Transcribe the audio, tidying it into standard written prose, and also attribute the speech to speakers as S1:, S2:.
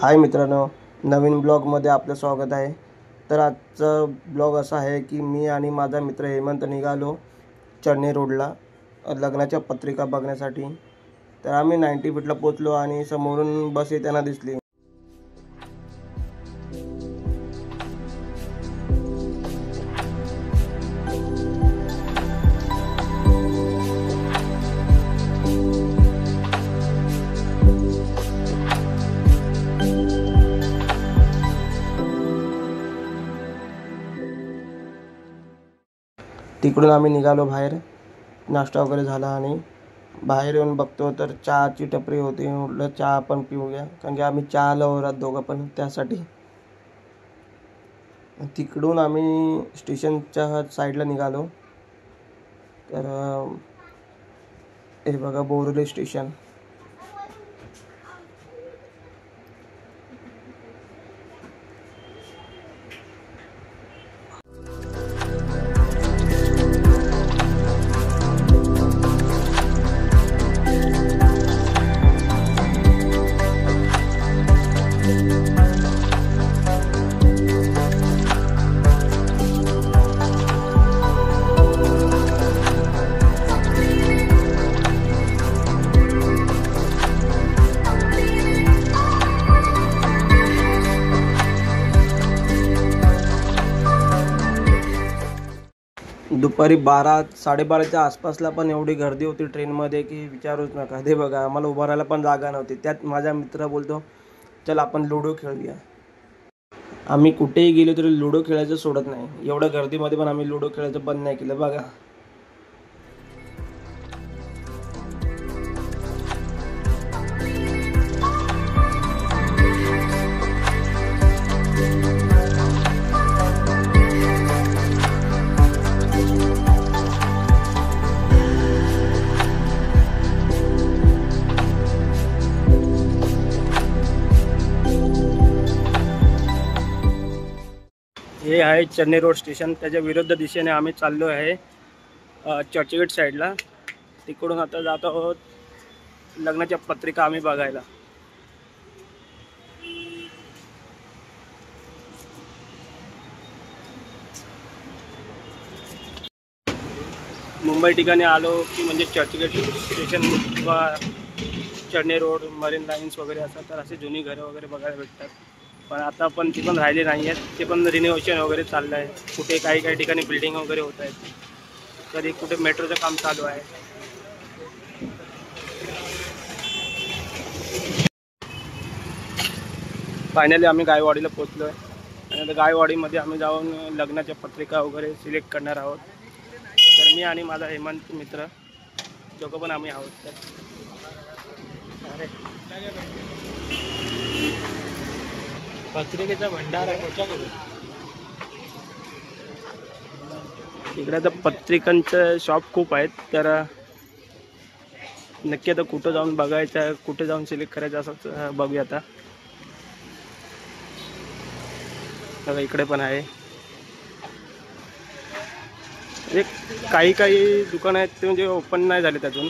S1: हाय मित्रांनो, नवीन ब्लॉगमध्ये आपलं स्वागत आहे। तर आजचा ब्लॉग असा आहे की मी आणि माझा मित्र हेमंत निघालो चेन्नई रोडला लग्नाच्या पत्रिका बघण्यासाठी। तर आम्ही 90 फीटला पोहोचलो आणि समोरून बस येताना दिसली। तिकडून आम्ही निघालो बाहेर, नाश्ता वगैरे झाला आणि बाहेर येऊन बघतो तर चहाची टपरी होती। म्हटलं चहा पण पिऊया, कारण की आम्ही चहा लवर आहोत दोघं पण, त्यासाठी। तिकडून आम्ही स्टेशनच्या साईडला निघालो। तर हे बघा बोरिवली स्टेशन। दुपारी 12-12:30च्या आसपासला पण एवढी गर्दी होती ट्रेनमध्ये की विचारूच नका। ते बघा, आम्हाला उभा राहायला पण जागा नव्हती। त्यात माझा मित्र बोलतो चल आपण लुडो खेळूया। आम्ही कुठेही गेलो तरी लुडो खेळायचं सोडत नाही। एवढ्या गर्दीमध्ये पण आम्ही लुडो खेळायचं बंद नाही केलं बघा। हे आहे चेन्नई रोड स्टेशन। त्याच्या विरुद्ध दिशेने आम्ही चाललो आहे चर्चगेट साईडला। तिकडून आता जात आहोत लग्नाच्या पत्रिका आम्ही बघायला। मुंबई ठिकाणी आलो की म्हणजे चर्चगेट स्टेशन किंवा चेन्नई रोड, मरीन लाईन्स वगैरे असतात, तर असे जुनी घरं वगैरे बघायला भेटतात। पण आता पण ती पण राहिली नाही आहेत, ते पण रिनोव्हेशन वगैरे चाललं आहे। कुठे काही ठिकाणी बिल्डिंग वगैरे होत आहेत, तरी कुठे मेट्रोचं काम चालू आहे। फायनली आम्ही गायवाडीला पोचलो आहे आणि आता गायवाडीमध्ये आम्ही जाऊन लग्नाच्या पत्रिका वगैरे सिलेक्ट करणार आहोत। तर मी आणि माझा हेमंत मित्र दोघं पण आम्ही आहोत। पत्रिकेचा भंडार आहे कोच्याकडे। इकडे तर पत्रिकांचं शॉप खूप आहेत, तर नक्की आता कुठं जाऊन बघायचं, कुठे जाऊन सिलेक्ट करायचं असं बघूया आता। बघा इकडे पण आहे, म्हणजे काही दुकान आहेत ते म्हणजे ओपन नाही झालेत अजून।